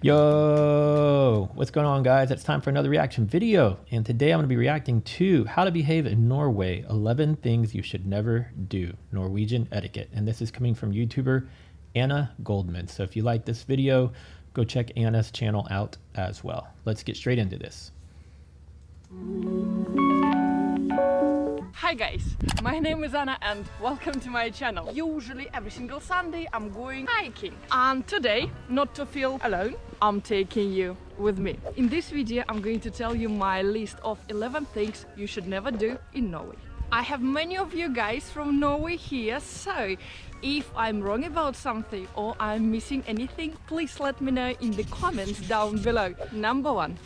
Yo, what's going on, guys? It's time for another reaction video, and today I'm going to be reacting to how to behave in Norway, 11 things you should never do, Norwegian etiquette. And this is coming from YouTuber Anna Goldman. So if you like this video, go check Anna's channel out as well. Let's get straight into this. Hi guys, my name is Anna and welcome to my channel. Usually every single Sunday I'm going hiking, and today, not to feel alone, I'm taking you with me. In this video I'm going to tell you my list of 11 things you should never do in Norway. I have many of you guys from Norway here, so if I'm wrong about something or I'm missing anything, please let me know in the comments down below. Number 1,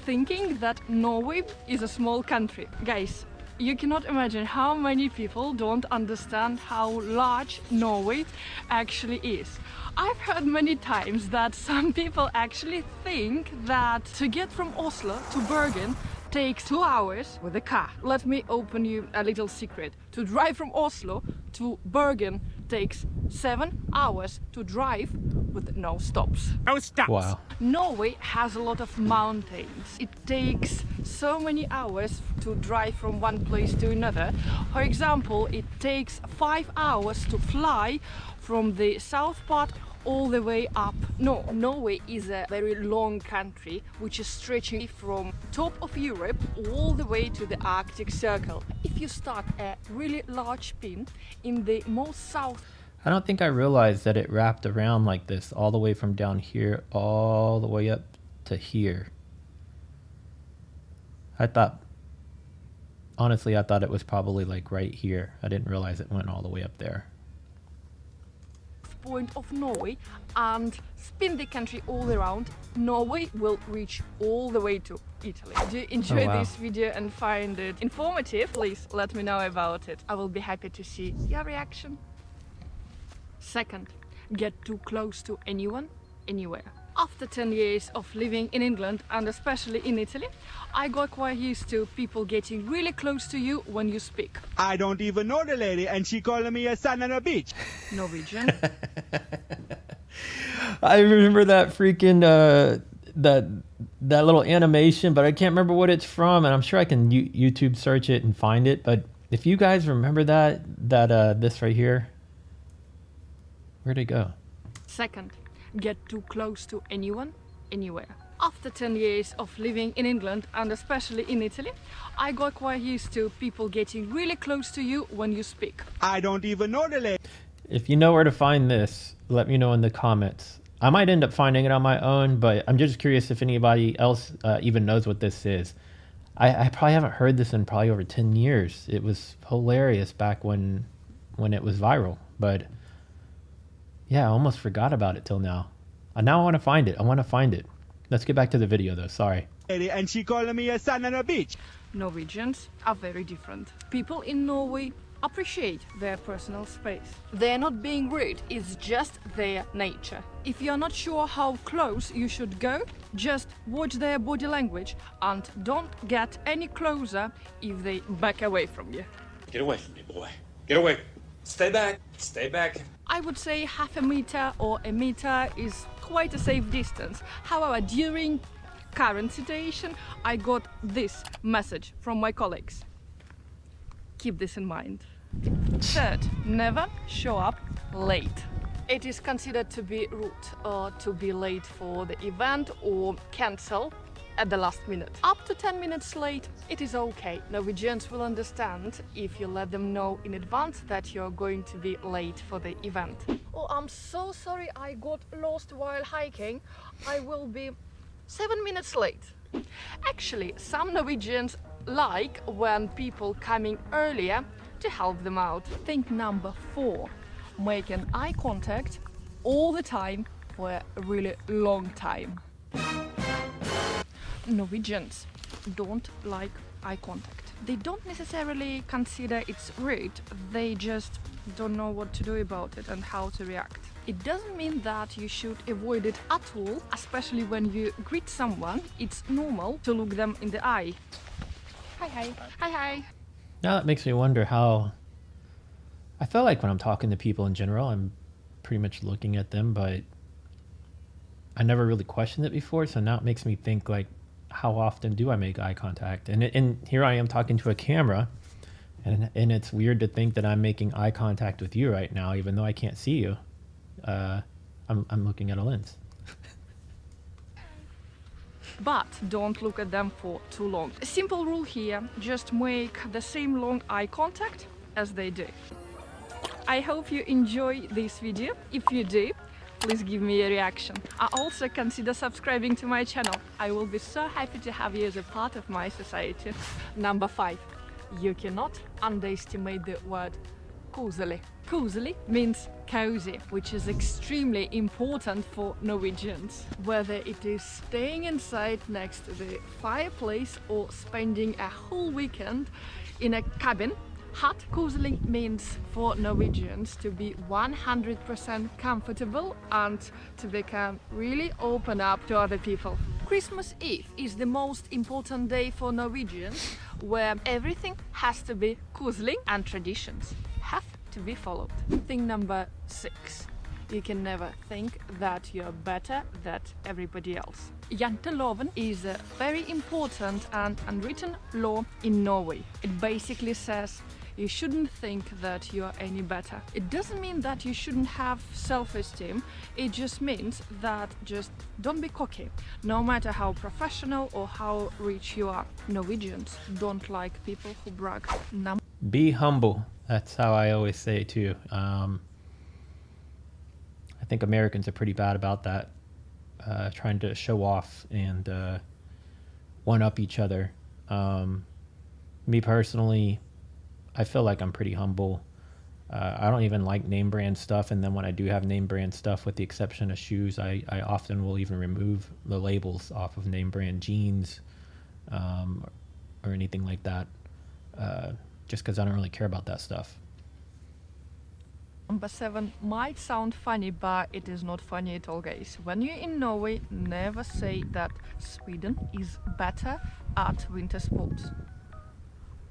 thinking that Norway is a small country. Guys, you cannot imagine how many people don't understand how large Norway actually is. I've heard many times that some people actually think that to get from Oslo to Bergen takes 2 hours with a car. Let me open you a little secret. To drive from Oslo to Bergen takes 7 hours to drive with no stops. No stops. Wow. Norway has a lot of mountains. It takes so many hours to drive from one place to another. For example, it takes 5 hours to fly from the south part all the way up. No, Norway is a very long country which is stretching from top of Europe all the way to the Arctic Circle. If you start a really large pin in the most south, I don't think I realized that it wrapped around like this all the way from down here all the way up to here. Honestly, I thought it was probably like right here. I didn't realize it went all the way up there. Point of Norway and spin the country all around, Norway will reach all the way to Italy. Do you enjoy this video and find it informative? Please let me know about it. I will be happy to see your reaction. Second, get too close to anyone, anywhere. After 10 years of living in England and especially in Italy, I got quite used to people getting really close to you when you speak. I don't even know the lady and she calling me a son on a beach. Norwegian. I remember that freaking that little animation, but I can't remember what it's from, and I'm sure I can YouTube search it and find it. But if you guys remember this right here, where'd it go? Second, get too close to anyone, anywhere. After 10 years of living in England and especially in Italy, I got quite used to people getting really close to you when you speak. I don't even know the lady. If you know where to find this, let me know in the comments. I might end up finding it on my own, but I'm just curious if anybody else even knows what this is. I probably haven't heard this in probably over 10 years. It was hilarious back when it was viral, but yeah, I almost forgot about it till now. Now I want to find it. Let's get back to the video though, sorry. And she calling me a son on a beach. Norwegians are very different. People in Norway appreciate their personal space. They're not being rude, it's just their nature. If you're not sure how close you should go, just watch their body language and don't get any closer if they back away from you. Get away from me, boy. Get away. Stay back. Stay back. I would say half a meter or a meter is quite a safe distance. However, during current situation, I got this message from my colleagues. Keep this in mind. Third, never show up late. It is considered to be rude or to be late for the event or cancel at the last minute. Up to 10 minutes late, it is okay. Norwegians will understand if you let them know in advance that you're going to be late for the event. Oh, I'm so sorry, I got lost while hiking. I will be 7 minutes late. Actually, some Norwegians like when people coming earlier to help them out. Think number 4, making eye contact all the time for a really long time. Norwegians don't like eye contact. They don't necessarily consider it's rude, they just don't know what to do about it and how to react. It doesn't mean that you should avoid it at all, especially when you greet someone. It's normal to look them in the eye. Hi, hi. Hi, hi. Now that makes me wonder how... I feel like when I'm talking to people in general, I'm pretty much looking at them, but I never really questioned it before, so now it makes me think like, how often do I make eye contact? And here I am talking to a camera, and it's weird to think that I'm making eye contact with you right now, even though I can't see you. I'm looking at a lens. But don't look at them for too long. A simple rule here, just make the same long eye contact as they do. I hope you enjoy this video. If you do, please give me a reaction. Also consider subscribing to my channel. I will be so happy to have you as a part of my society. Number 5. You cannot underestimate the word koselig. Koselig means cozy, which is extremely important for Norwegians. Whether it is staying inside next to the fireplace or spending a whole weekend in a cabin, hut, koselig means for Norwegians to be 100% comfortable and to become really open up to other people. Christmas Eve is the most important day for Norwegians, where everything has to be koselig and traditions have to be followed. Thing number 6. You can never think that you're better than everybody else. Janteloven is a very important and unwritten law in Norway. It basically says you shouldn't think that you're any better. It doesn't mean that you shouldn't have self-esteem. It just means that just don't be cocky, no matter how professional or how rich you are. Norwegians don't like people who brag. Be humble. That's how I always say too. I think Americans are pretty bad about that, trying to show off and one-up each other. Me personally, I feel like I'm pretty humble. I don't even like name brand stuff, and then when I do have name brand stuff, with the exception of shoes, I often will even remove the labels off of name brand jeans or anything like that, just because I don't really care about that stuff. Number 7 might sound funny, but it is not funny at all, guys. When you're in Norway, never say that Sweden is better at winter sports.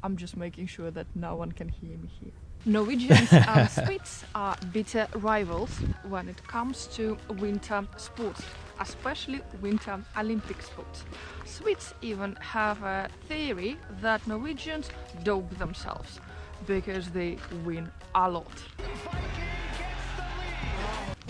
I'm just making sure that no one can hear me here. Norwegians and Swedes are bitter rivals when it comes to winter sports, especially winter Olympic sports. Swedes even have a theory that Norwegians dope themselves because they win a lot.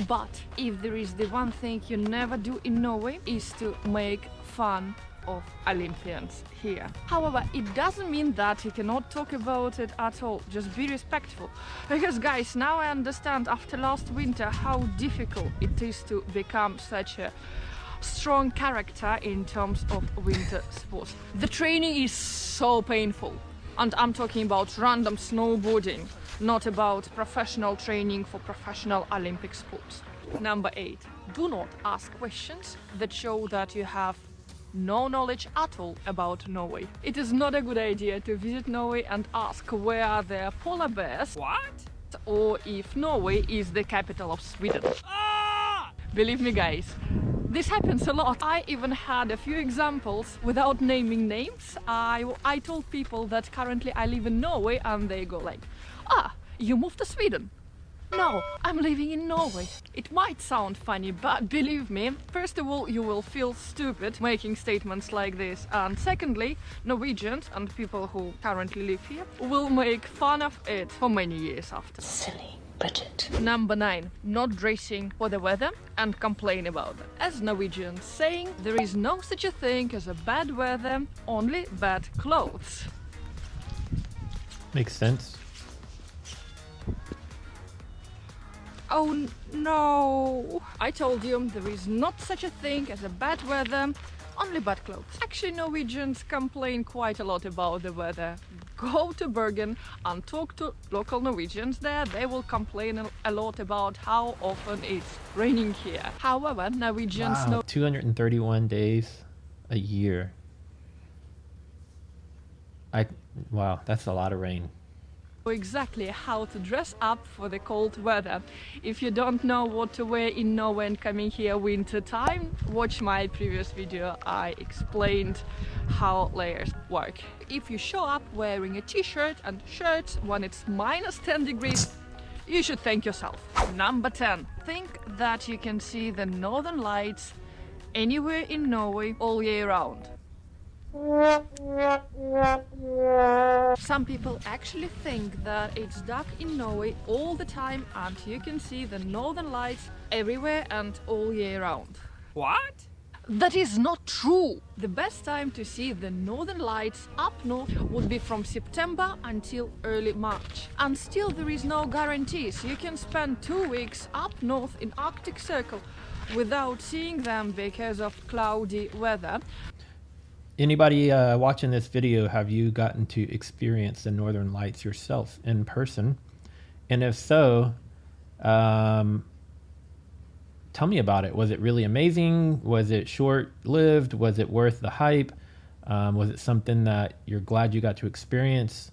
But if there is the one thing you never do in Norway, is to make fun of Olympians here. However, it doesn't mean that you cannot talk about it at all. Just be respectful. Because guys, now I understand after last winter how difficult it is to become such a strong character in terms of winter sports. The training is so painful. And I'm talking about random snowboarding, not about professional training for professional Olympic sports. Number 8. Do not ask questions that show that you have no knowledge at all about Norway. It is not a good idea to visit Norway and ask where are there polar bears. What? Or if Norway is the capital of Sweden. Ah! Believe me guys, this happens a lot. I even had a few examples without naming names. I told people that currently I live in Norway and they go like, ah, you moved to Sweden. No, I'm living in Norway. It might sound funny, but believe me, first of all, you will feel stupid making statements like this. And secondly, Norwegians and people who currently live here will make fun of it for many years after. Silly Bridget. Number 9. Not dressing for the weather and complain about it. As Norwegians saying, there is no such a thing as a bad weather, only bad clothes. Makes sense. Oh no! I told you there is not such a thing as a bad weather, only bad clothes. Actually, Norwegians complain quite a lot about the weather. Go to Bergen and talk to local Norwegians there. They will complain a lot about how often it's raining here. However, Norwegians know 231 days a year. Wow, that's a lot of rain. exactly how to dress up for the cold weather. If you don't know what to wear in Norway and coming here winter time, watch my previous video. I explained how layers work. If you show up wearing a t-shirt and shirts when it's minus 10 degrees, you should thank yourself. Number 10. Think that you can see the northern lights anywhere in Norway all year round. Some people actually think that it's dark in Norway all the time and you can see the northern lights everywhere and all year round. What? That is not true! The best time to see the northern lights up north would be from September until early March. And still there is no guarantees. You can spend 2 weeks up north in Arctic Circle without seeing them because of cloudy weather. Anybody watching this video, have you gotten to experience the Northern Lights yourself in person? And if so, tell me about it. Was it really amazing? Was it short-lived? Was it worth the hype? Was it something that you're glad you got to experience?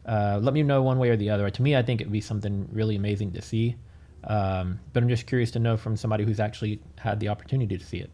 Let me know one way or the other. To me, I think it'd be something really amazing to see. But I'm just curious to know from somebody who's actually had the opportunity to see it.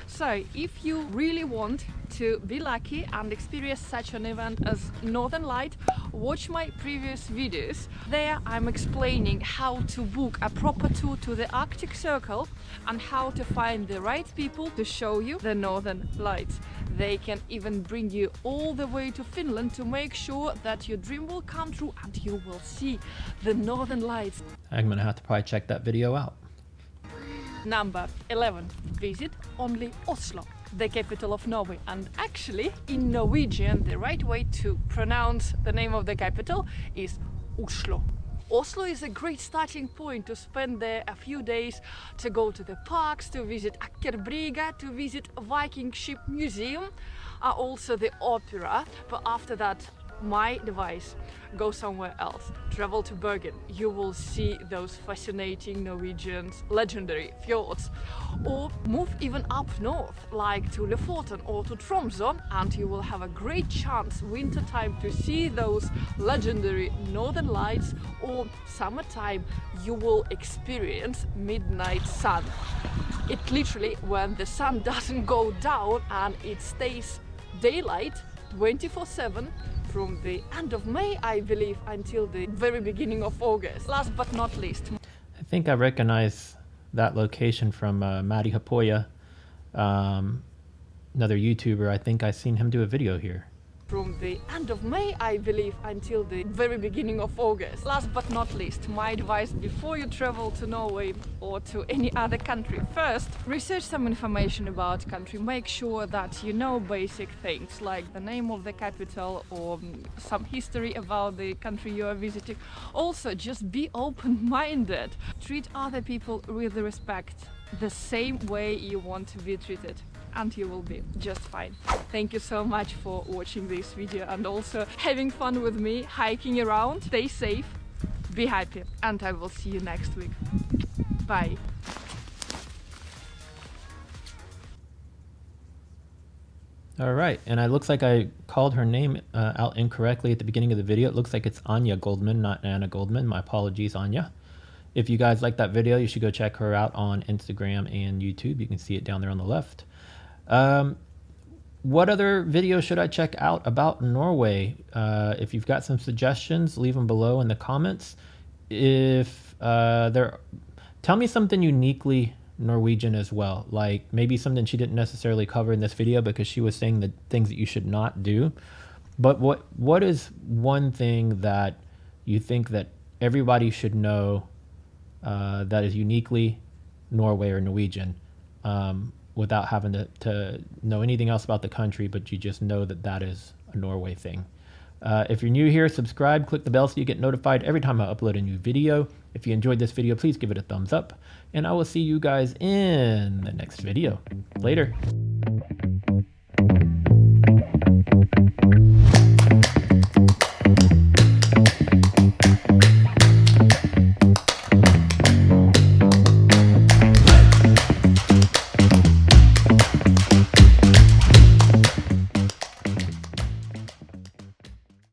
So, if you really want to be lucky and experience such an event as Northern Light, watch my previous videos. There I'm explaining how to book a proper tour to the Arctic Circle and how to find the right people to show you the Northern Lights. They can even bring you all the way to Finland to make sure that your dream will come true and you will see the Northern Lights. I'm gonna have to probably check that video out. Number 11. Visit only Oslo, the capital of Norway. And actually, in Norwegian, the right way to pronounce the name of the capital is Oslo. Oslo is a great starting point to spend there a few days, to go to the parks, to visit Aker to visit Viking Ship Museum, also the opera. But after that, my advice, go somewhere else. Travel to Bergen. You will see those fascinating Norwegian legendary fjords. Or move even up north, like to Lofoten or to Tromsø, and you will have a great chance wintertime to see those legendary northern lights, or summertime you will experience midnight sun. It literally, when the sun doesn't go down and it stays daylight 24/7 from the end of May, I believe, until the very beginning of August. Last but not least, I think I recognize that location from Matti Hapoja, another YouTuber. I think I've seen him do a video here. from the end of May, I believe, until the very beginning of August. Last but not least, my advice before you travel to Norway or to any other country. First, research some information about country. Make sure that you know basic things like the name of the capital or some history about the country you are visiting. Also, just be open-minded. Treat other people with respect, the same way you want to be treated, and you will be just fine. Thank you so much for watching this video and also having fun with me hiking around. Stay safe, be happy, and I will see you next week. Bye. All right, and it looks like I called her name out incorrectly at the beginning of the video. It looks like it's Anya Goldman, not Anna Goldman. My apologies, Anya. If you guys like that video, you should go check her out on Instagram and YouTube. You can see it down there on the left. What other videos should I check out about Norway? If you've got some suggestions, leave them below in the comments. If tell me something uniquely Norwegian as well, like maybe something she didn't necessarily cover in this video because she was saying the things that you should not do. But what is one thing that you think that everybody should know that is uniquely Norway or Norwegian, without having to know anything else about the country, but you just know that that is a Norway thing? If you're new here, subscribe, click the bell so you get notified every time I upload a new video. If you enjoyed this video, please give it a thumbs up, and I will see you guys in the next video. Later.